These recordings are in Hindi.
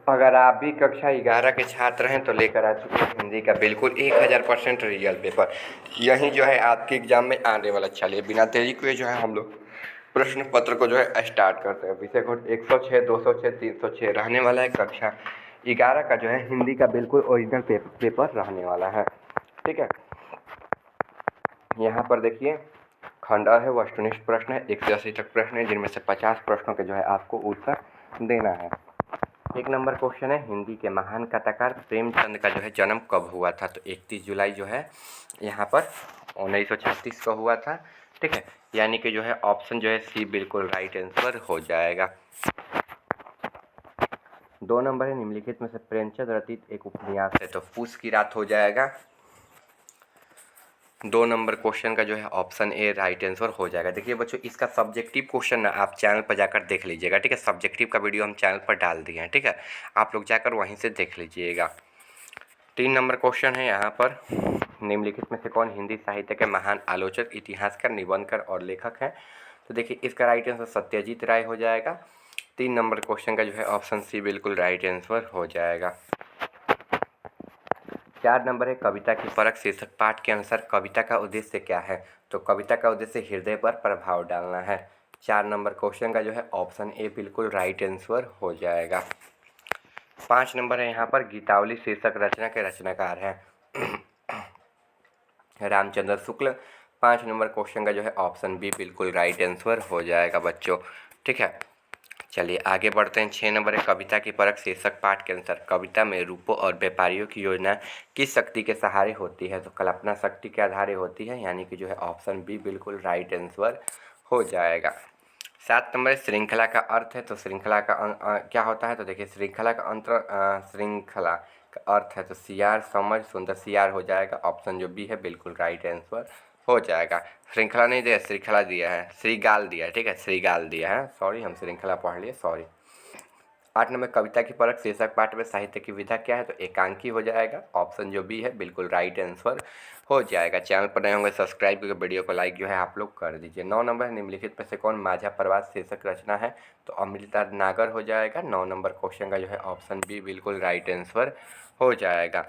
अगर आप भी कक्षा 11 के छात्र हैं तो लेकर आ चुके हैं हिंदी का बिल्कुल 1000% रियल पेपर। यही जो है आपके एग्जाम में आने वाला। चलिए बिना देरी किए जो है हम लोग प्रश्न पत्र को जो है स्टार्ट करते हैं। विषय कोड 106, 206, 306 रहने वाला है। कक्षा 11 का जो है हिंदी का बिल्कुल ओरिजिनल पेपर रहने वाला है। ठीक है, यहाँ पर देखिए खंड अ है, वस्तुनिष्ठ प्रश्न है, 1 से 80 तक प्रश्न है, जिनमें से 50 प्रश्नों के जो है आपको उत्तर देना है। 1 नंबर क्वेश्चन है, हिंदी के महान कथाकार प्रेमचंद का जो है जन्म कब हुआ था? तो 31 जुलाई जो है यहाँ पर 1936 को हुआ था। ठीक है, यानी कि जो है ऑप्शन जो है सी बिल्कुल राइट आंसर हो जाएगा। 2 नंबर है, निम्नलिखित में से प्रेमचंद रचित एक उपन्यास है? तो फूस की रात हो जाएगा। 2 नंबर क्वेश्चन का जो है ऑप्शन ए राइट आंसर हो जाएगा। देखिए बच्चों, इसका सब्जेक्टिव क्वेश्चन ना आप चैनल पर जाकर देख लीजिएगा। ठीक है, सब्जेक्टिव का वीडियो हम चैनल पर डाल दिए हैं। ठीक है, आप लोग जाकर वहीं से देख लीजिएगा। 3 नंबर क्वेश्चन है यहाँ पर, निम्नलिखित में से कौन हिंदी साहित्य के महान आलोचक, इतिहासकार, निबंधकार और लेखक हैं? तो देखिए इसका राइट आंसर सत्यजीत राय हो जाएगा। 3 नंबर क्वेश्चन का जो है ऑप्शन सी बिल्कुल राइट आंसर हो जाएगा। 4 नंबर है, कविता की परख शीर्षक पाठ के अनुसार कविता का उद्देश्य क्या है? तो कविता का उद्देश्य हृदय पर प्रभाव डालना है। 4 नंबर क्वेश्चन का जो है ऑप्शन ए बिल्कुल राइट आंसर हो जाएगा। 5 नंबर है यहाँ पर, गीतावली शीर्षक रचना के रचनाकार हैं रामचंद्र शुक्ल। 5 नंबर क्वेश्चन का जो है ऑप्शन बी बिल्कुल राइट आंसर हो जाएगा बच्चों। ठीक है, चलिए आगे बढ़ते हैं। 6 नंबर है, कविता की परख शीर्षक पाठ के अनुसार कविता में रूपों और व्यापारियों की योजना किस शक्ति के सहारे होती है? तो कल्पना शक्ति के आधारे होती है, यानी कि जो है ऑप्शन बी बिल्कुल राइट आंसर हो जाएगा। 7 नंबर है, श्रृंखला का अर्थ है? तो श्रृंखला का क्या होता है? तो देखिए श्रृंखला का श्रृंखला का अर्थ है तो सियार, समझ, सुंदर सियार हो जाएगा। ऑप्शन जो बी है बिल्कुल राइट आंसर हो जाएगा। श्रृंखला नहीं दिया, श्रृंखला दिया है, श्रीगाल दिया है। ठीक है, श्रीगाल दिया है, सॉरी हम श्रृंखला पढ़ लिए, सॉरी। 8 नंबर, कविता की परख शीर्षक पाठ में साहित्य की विधा क्या है? तो एकांकी हो जाएगा। ऑप्शन जो बी है बिल्कुल राइट आंसर हो जाएगा। चैनल पर नए होंगे सब्सक्राइब करके वीडियो को लाइक जो है आप लोग कर दीजिए। 9 नंबर, निम्नलिखित में से कौन माझा प्रवास शीर्षक रचना है? तो अमृता नागर हो जाएगा। 9 नंबर क्वेश्चन का जो है ऑप्शन बी बिल्कुल राइट आंसर हो जाएगा।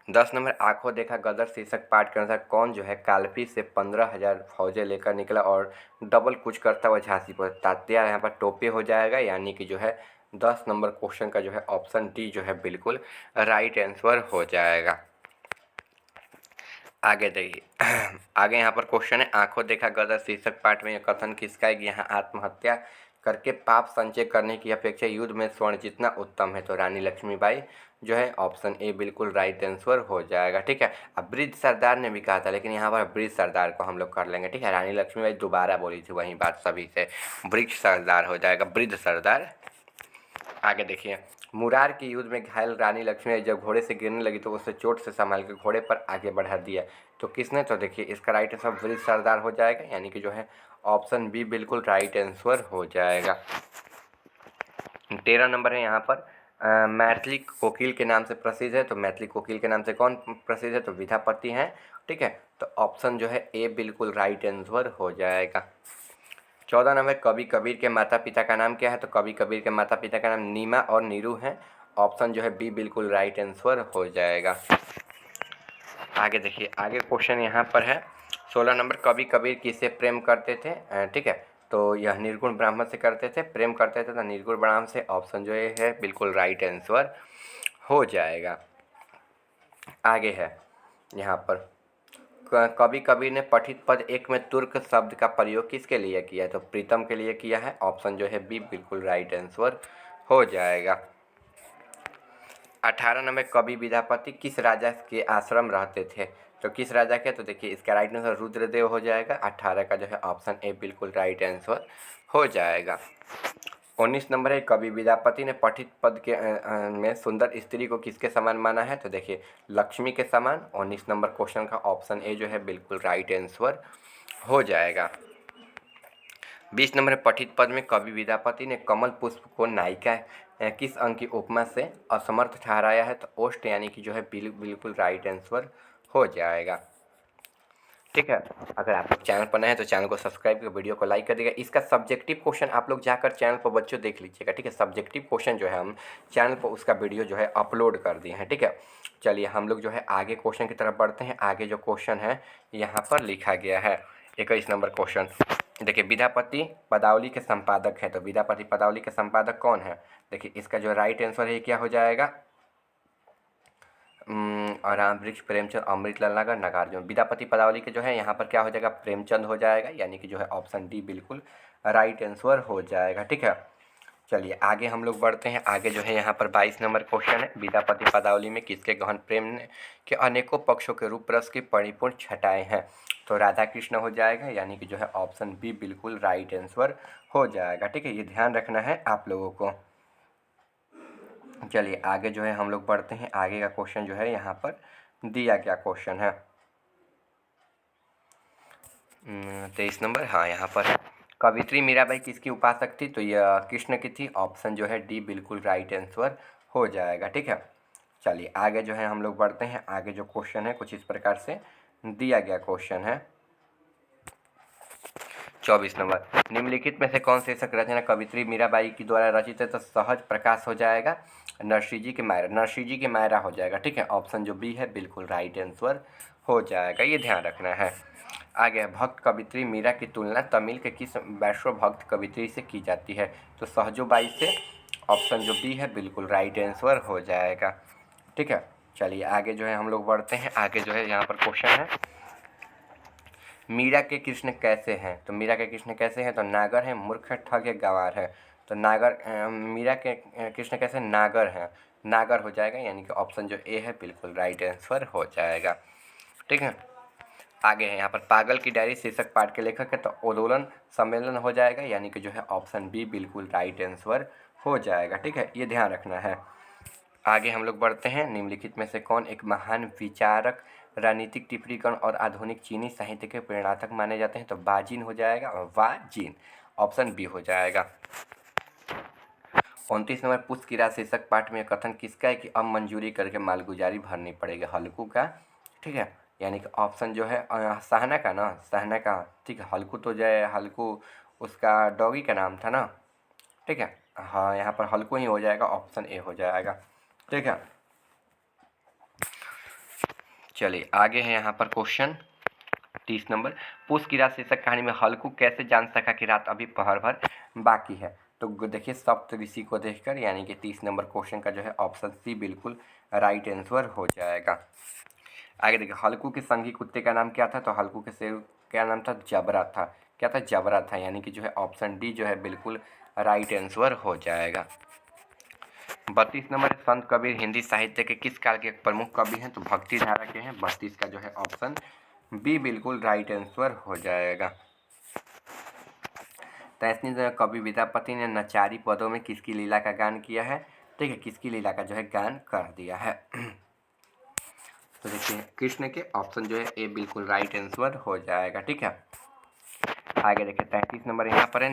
10 नंबर, आंखों देखा गदर शीर्षक पाठ के अनुसार कौन जो है कालपी से 15,000 फौजें लेकर निकला और डबल कूच करता हुआ झांसी पर? तात्या यहाँ पर टोपे हो जाएगा, यानी कि जो है 10 नंबर क्वेश्चन का जो है ऑप्शन डी जो है बिल्कुल राइट आंसर हो जाएगा। आगे देखिए आगे यहाँ पर क्वेश्चन है, आंखों देखा गदर शीर्षक पाठ में यह कथन किसका है कि यहाँ आत्महत्या करके पाप संचय करने की अपेक्षा युद्ध में स्वर्ण जितना उत्तम है? तो रानी लक्ष्मीबाई जो है ऑप्शन ए बिल्कुल राइट आंसर हो जाएगा। ठीक है, अब वृद्ध सरदार ने भी कहा था, लेकिन यहाँ पर वृद्ध सरदार को हम लोग कर लेंगे। ठीक है, रानी लक्ष्मीबाई दोबारा बोली थी वही बात सभी से, वृद्ध सरदार हो जाएगा, वृद्ध सरदार। आगे देखिए, मुरार के युद्ध में घायल रानी लक्ष्मीबाई जब घोड़े से गिरने लगी तो उसे चोट से संभाल के घोड़े पर आगे बढ़ा दिया। तो किसने? तो देखिए इसका राइट आंसर वृद्ध सरदार हो जाएगा, यानी कि जो है ऑप्शन बी बिल्कुल राइट आंसर हो जाएगा। 13 नंबर है यहाँ पर, मैथिली कोकिल के नाम से प्रसिद्ध है? तो मैथिली कोकिल के नाम से कौन प्रसिद्ध है? तो विद्यापति हैं। ठीक है, तो ऑप्शन जो है ए बिल्कुल राइट आंसर हो जाएगा। 14 नंबर, कवि कबीर के माता पिता का नाम क्या है? तो कवि कबीर के माता पिता का नाम नीमा और नीरू हैं। ऑप्शन जो है बी बिल्कुल राइट आंसर हो जाएगा। आगे देखिए, आगे क्वेश्चन यहाँ पर है 16 नंबर, कवि कबीर किससे प्रेम करते थे? ठीक है, तो यह निर्गुण ब्राह्मण से करते थे, प्रेम करते थे तो निर्गुण ब्राह्मण से। ऑप्शन जो ये है बिल्कुल राइट आंसर हो जाएगा। आगे है यहाँ पर, कवि कबीर ने पठित पद एक में तुर्क शब्द का प्रयोग किसके लिए किया है? तो प्रीतम के लिए किया है। ऑप्शन जो है बी बिल्कुल राइट आंसर हो जाएगा। 18 नंबर, कवि विद्यापति किस राजा के आश्रम रहते थे? तो किस राजा के? तो देखिए इसका राइट आंसर रुद्रदेव हो जाएगा। 18 का जो है ऑप्शन ए बिल्कुल राइट आंसर हो जाएगा। 19 नंबर है, कवि विद्यापति ने पठित पद के में सुंदर स्त्री को किसके समान माना है? तो देखिए लक्ष्मी के समान। 19 नंबर क्वेश्चन का ऑप्शन ए जो है बिल्कुल राइट आंसर हो जाएगा। 20 नंबर, पठित पद में कवि विद्यापति ने कमल पुष्प को नायिका किस अंग की उपमा से असमर्थ ठहराया है? तो ओष्ठ, यानी कि जो है बिल्कुल राइट आंसर हो जाएगा। ठीक है। अगर आप लोग चैनल पर नए हैं तो चैनल को सब्सक्राइब कर वीडियो को लाइक कर देगा। इसका सब्जेक्टिव क्वेश्चन आप लोग जाकर चैनल पर बच्चों देख लीजिएगा, ठीक है। सब्जेक्टिव क्वेश्चन जो है हम चैनल पर उसका वीडियो जो है अपलोड कर दिए हैं, ठीक है। चलिए हम लोग जो है आगे क्वेश्चन की तरफ बढ़ते हैं। आगे जो क्वेश्चन है यहाँ पर लिखा गया है 21 नंबर क्वेश्चन। देखिए विद्यापति पदावली के संपादक हैं, तो विद्यापति पदावली के संपादक कौन है? देखिए इसका जो राइट आंसर है क्या हो जाएगा? राम वृक्ष, प्रेमचंद, अमृतलाल नगर, नागार्जुन। विद्यापति पदावली के जो है यहाँ पर क्या हो जाएगा? प्रेमचंद हो जाएगा, यानी कि जो है ऑप्शन डी बिल्कुल राइट आंसर हो जाएगा, ठीक है। चलिए आगे हम लोग बढ़ते हैं। आगे जो है यहाँ पर 22 नंबर क्वेश्चन है। विद्यापति पदावली में किसके गहन प्रेम ने के अनेकों पक्षों के रूप रस की परिपूर्ण छटाएं हैं? तो राधा कृष्ण हो जाएगा, यानी कि जो है ऑप्शन बी बिल्कुल राइट आंसर हो जाएगा, ठीक है। ये ध्यान रखना है आप लोगों को। चलिए आगे जो है हम लोग बढ़ते हैं। आगे का क्वेश्चन जो है यहाँ पर दिया गया क्वेश्चन है 23 नंबर। हाँ यहाँ पर है, कवित्री मीराबाई किसकी उपासक थी? तो यह कृष्ण की थी, ऑप्शन जो है डी बिल्कुल राइट आंसर हो जाएगा, ठीक है। चलिए आगे जो है हम लोग बढ़ते हैं। आगे जो क्वेश्चन है कुछ इस प्रकार से दिया गया क्वेश्चन है 24 नंबर। निम्नलिखित में से कौन शीर्षक रचना कवित्री मीराबाई की द्वारा रचित है? तो सहज प्रकाश हो जाएगा, नरसिंह जी के मायरा, नरसिंह जी के मायरा हो जाएगा, ठीक है। ऑप्शन जो बी है बिल्कुल राइट आंसर हो जाएगा, ये ध्यान रखना है। आगे भक्त कवित्री मीरा की तुलना तमिल के किस वैष्णव भक्त कवित्री से की जाती है? तो सहजोबाई से, ऑप्शन जो बी है बिल्कुल राइट आंसर हो जाएगा, ठीक है। चलिए आगे जो है हम लोग बढ़ते हैं। आगे जो है यहाँ पर क्वेश्चन है मीरा के कृष्ण कैसे हैं? तो मीरा के कृष्ण कैसे हैं? तो नागर हैं, मूर्ख है, ठग है, गंवार है। तो नागर मीरा के कृष्ण कैसे? नागर हैं, नागर हो जाएगा, यानी कि ऑप्शन जो ए है बिल्कुल राइट आंसर हो जाएगा, ठीक है। आगे है यहाँ पर पागल की डायरी शीर्षक पाठ के लेखक है, तो आंदोलन सम्मेलन हो जाएगा, यानी कि जो है ऑप्शन बी बिल्कुल राइट आंसर हो जाएगा, ठीक है। ये ध्यान रखना है। आगे हम लोग बढ़ते हैं। निम्नलिखित में से कौन एक महान विचारक, राजनीतिक टिप्पणीकरण और आधुनिक चीनी साहित्य के प्रेरणात्मक माने जाते हैं? तो बाजिन हो जाएगा, वाजिन, ऑप्शन बी हो जाएगा। 29 नंबर पुष्प की रात शीर्षक पाठ में कथन किसका है कि अब मंजूरी करके मालगुजारी भरनी पड़ेगी? हल्कू का, ठीक है, यानी कि ऑप्शन जो है सहना का ना, सहना का, ठीक है। हल्कू तो जो है हल्कू उसका डॉगी का नाम था ना, ठीक है। हाँ यहाँ पर हल्कू ही हो जाएगा, ऑप्शन ए हो जाएगा, ठीक है। चलिए आगे है यहाँ पर क्वेश्चन 30 नंबर। पूस की रात शीर्षक कहानी में हल्कू कैसे जान सका कि रात अभी पहर भर बाकी है? तो देखिए सप्त ऋषि को देखकर, यानी कि 30 नंबर क्वेश्चन का जो है ऑप्शन सी बिल्कुल राइट आंसर हो जाएगा। आगे देखिए हल्कू के संगी कुत्ते का नाम क्या था? तो हल्कू के शेर क्या नाम था? जबरा था, क्या था? जबरा था, यानी कि जो है ऑप्शन डी जो है बिल्कुल राइट आंसर हो जाएगा। 32 नंबर संत कबीर हिंदी साहित्य के किस काल के प्रमुख कवि हैं? तो भक्ति धारा के हैं। 32 का जो है ऑप्शन बी बिल्कुल राइट आंसर हो जाएगा। 33 कवि विद्यापति ने नचारी पदों में किसकी लीला का गान किया है? ठीक है, किसकी लीला का जो है गान कर दिया है? तो देखिए कृष्ण के, ऑप्शन जो है ए बिल्कुल राइट आंसर हो जाएगा, ठीक है। आगे देखिए 33 नंबर यहाँ पर है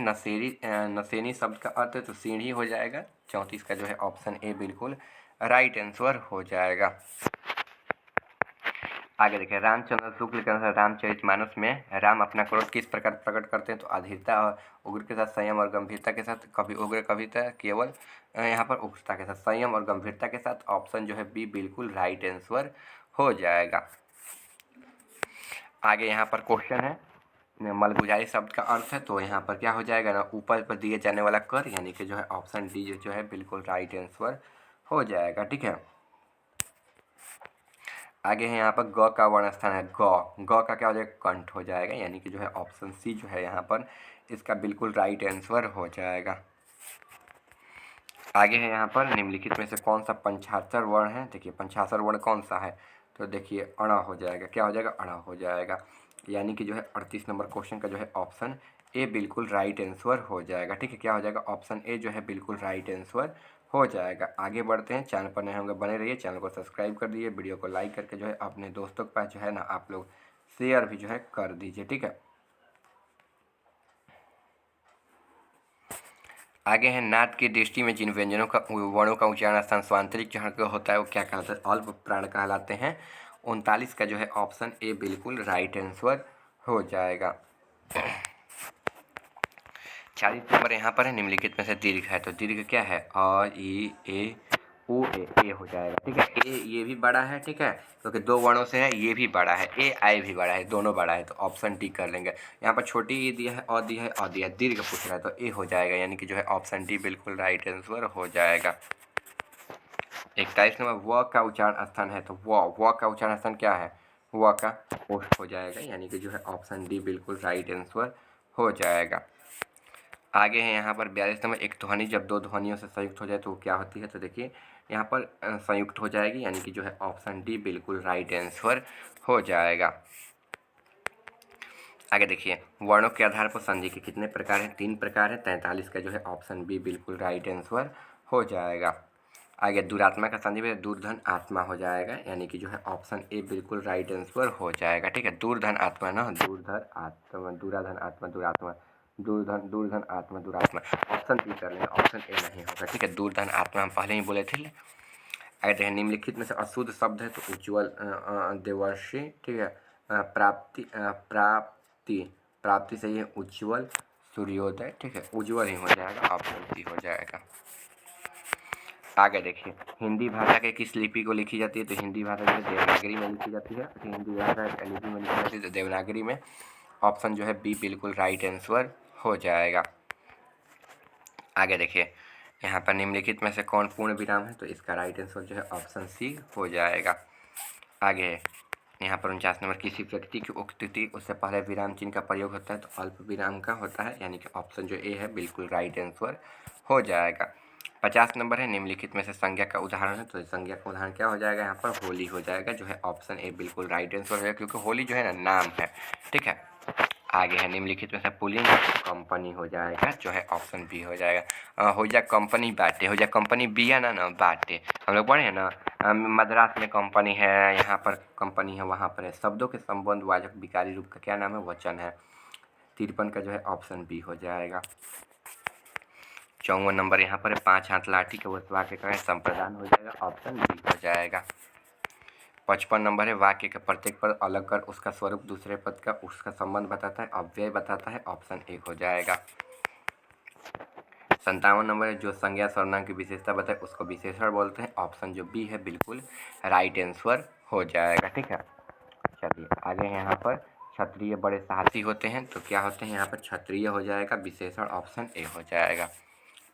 नसेनी शब्द का अर्थ है, तो सीढ़ी हो जाएगा। 34 का जो है ऑप्शन ए बिल्कुल राइट आंसर हो जाएगा। आगे देखिए रामचंद्र शुक्ल के अनुसार रामचरितमानस में राम अपना क्रोध किस प्रकार प्रकट करते हैं? तो अधीरता और उग्र के साथ, संयम और गंभीरता के साथ, कभी उग्र कभी केवल यहाँ पर उग्रता के साथ, संयम और गंभीरता के साथ, ऑप्शन जो है बी बिल्कुल राइट आंसर हो जाएगा। आगे यहाँ पर क्वेश्चन है मलगुजारी शब्द का अर्थ है, तो यहाँ पर क्या हो जाएगा ना, ऊपर पर दिए जाने वाला कर, यानी कि जो है ऑप्शन डी जो है बिल्कुल राइट आंसर हो जाएगा, ठीक है। आगे है यहाँ पर ग का वर्ण स्थान है, ग का क्या हो जाएगा? कंठ हो जाएगा, यानी कि जो है ऑप्शन सी जो है यहाँ पर इसका बिल्कुल राइट आंसर हो जाएगा। आगे है यहाँ पर निम्नलिखित में से कौन सा पंचाक्षर वर्ण है? देखिए पंचाक्षर वर्ण कौन सा है? तो देखिए अणा हो जाएगा, क्या हो जाएगा? अणा हो जाएगा, यानी कि जो है 38 नंबर क्वेश्चन का जो है ऑप्शन ए बिल्कुल राइट आंसर हो जाएगा, ठीक है। क्या हो जाएगा? ऑप्शन ए जो है बिल्कुल राइट आंसर हो जाएगा। आगे बढ़ते हैं। चैनल पर नए होंगे बने रहिए, चैनल को सब्सक्राइब कर दीजिए, वीडियो को लाइक करके जो है अपने दोस्तों के पास जो है ना आप लोग शेयर भी जो है कर दीजिए, ठीक है। आगे है नाद की दृष्टि में जिन व्यंजनों का वर्णों का उच्चारण स्थान स्वांतरिक जहाँ होता है वो क्या कहलाता है? अल्प प्राण कहलाते हैं। 39 का जो है ऑप्शन ए बिल्कुल राइट आंसर हो जाएगा। 40 नंबर यहाँ पर है, निम्नलिखित में से दीर्घ है, तो दीर्घ क्या है? अ ई ए ओ ए हो जाएगा। ठीक है, ए ये भी बड़ा है, ठीक है, क्योंकि दो वर्णों से है, ये भी बड़ा है, ए आई भी बड़ा है, दोनों बड़ा है, तो ऑप्शन डी कर लेंगे। यहाँ पर छोटी ई दिया है, अ दिया है, अ दिया है, दीर्घ पूछ रहा है, तो ए हो जाएगा, यानी कि जो है ऑप्शन डी बिल्कुल राइट आंसर हो जाएगा। 41 नंबर व का उच्चारण स्थान है, तो व का उच्चारण स्थान क्या है? व का ओष्ठ हो जाएगा, यानी कि जो है ऑप्शन डी बिल्कुल राइट आंसर हो जाएगा। आगे है यहाँ पर 42 नंबर, एक ध्वनि जब दो ध्वनियों से संयुक्त हो जाए तो वो क्या होती है? तो देखिए यहाँ पर संयुक्त हो जाएगी, यानी कि जो है ऑप्शन डी बिल्कुल राइट आंसर हो जाएगा। आगे देखिए, वर्णों के आधार पर संधि के कितने प्रकार हैं? 3 प्रकार है। 43 का जो है ऑप्शन बी बिल्कुल राइट आंसर हो जाएगा। आगे दुरात्मा का संधि में दूरधन आत्मा हो जाएगा, यानी कि जो है ऑप्शन ए बिल्कुल राइट आंसर हो जाएगा। ठीक है, दूरधन आत्मा ना, दूरधर आत्मा, दूराधन आत्मा, दूरात्मा, दूरधन दूरधन आत्मा, दूरात्मा, ऑप्शन बी कर लेंगे, ऑप्शन ए नहीं होगा। ठीक है, दूरधन आत्मा हम पहले ही बोले थे। आगे देखिए, निम्नलिखित में से अशुद्ध शब्द है, तो उज्ज्वल, देवर्षि, ठीक है, प्राप्ति, प्राप्ति, प्राप्ति सही है, उज्ज्वल, सूर्योदय, ठीक है, उज्ज्वल ही हो जाएगा, ऑप्शन सी हो जाएगा। आगे देखिए, हिंदी भाषा के किस लिपि को लिखी जाती है? तो हिंदी भाषा जो है देवनागरी में लिखी जाती है। हिंदी भाषा लिपि में लिखी जाती है तो देवनागरी में, ऑप्शन जो है बी बिल्कुल राइट आंसर हो जाएगा। आगे देखिए, यहाँ पर निम्नलिखित में से कौन पूर्ण विराम है? तो इसका राइट आंसर जो है ऑप्शन सी हो जाएगा। आगे यहाँ पर 49 नंबर, किसी व्यक्ति की उक्ति उससे पहले विराम चिन्ह का प्रयोग होता है, तो अल्प विराम का होता है, यानी कि ऑप्शन जो ए है बिल्कुल राइट आंसर हो जाएगा। 50 नंबर है, निम्नलिखित में से संज्ञा का उदाहरण है, तो संज्ञा का उदाहरण क्या हो जाएगा? यहाँ पर होली हो जाएगा, जो है ऑप्शन ए बिल्कुल राइट आंसर हो जाएगा, क्योंकि होली जो है ना नाम है। ठीक है, आगे है निम्नलिखित में से पुल्लिंग कंपनी हो जाएगा, जो है ऑप्शन बी हो जाएगा। हो जा कंपनी बाटे, हो जा कंपनी बिया ना बाटे, हम लोग पढ़े हैं ना, मद्रास में कंपनी है, यहाँ पर कंपनी है, वहाँ पर है। शब्दों के संबंध वाचक विकारी रूप का क्या नाम है? वचन है। 53 का जो है ऑप्शन बी हो जाएगा। 54 नंबर यहाँ पर है, 5 हाथ लाठी के उस वाक्य का संप्रदान हो जाएगा, ऑप्शन बी हो जाएगा। 55 नंबर है, वाक्य के प्रत्येक पद अलग कर उसका स्वरूप दूसरे पद का उसका संबंध बताता है, अव्यय बताता है, ऑप्शन ए हो जाएगा। 57 नंबर है, जो संज्ञा सर्वनाम की विशेषता बताए उसको विशेषण बोलते हैं, ऑप्शन जो बी है बिल्कुल राइट आंसर हो जाएगा। ठीक है, चलिए आगे यहाँ पर क्षत्रिय बड़े साहसी होते हैं, तो क्या होते हैं? यहाँ पर क्षत्रिय हो जाएगा, विशेषण ऑप्शन ए हो जाएगा।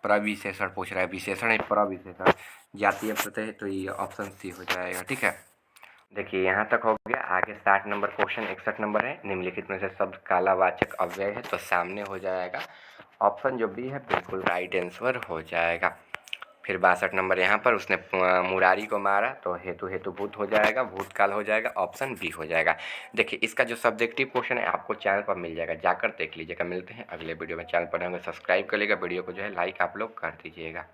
प्रविशेषण पूछ रहा है, विशेषण है प्रविशेषण, जातीय प्रत्यय, तो ये ऑप्शन सी हो जाएगा। ठीक है, देखिए यहाँ तक हो गया। आगे 60 नंबर क्वेश्चन, 61 नंबर है, निम्नलिखित में से शब्द कालावाचक अव्यय है, तो सामने हो जाएगा, ऑप्शन जो बी है बिल्कुल राइट आंसर हो जाएगा। फिर 62 नंबर यहाँ पर, उसने मुरारी को मारा, तो हेतु हेतुभूत हो जाएगा, भूतकाल हो जाएगा, ऑप्शन बी हो जाएगा। देखिए इसका जो सब्जेक्टिव क्वेश्चन है आपको चैनल पर मिल जाएगा, जाकर देख लीजिएगा। मिलते हैं अगले वीडियो में, चैनल पर होंगे सब्सक्राइब कर लीजिएगा, वीडियो को जो है लाइक आप लोग कर दीजिएगा।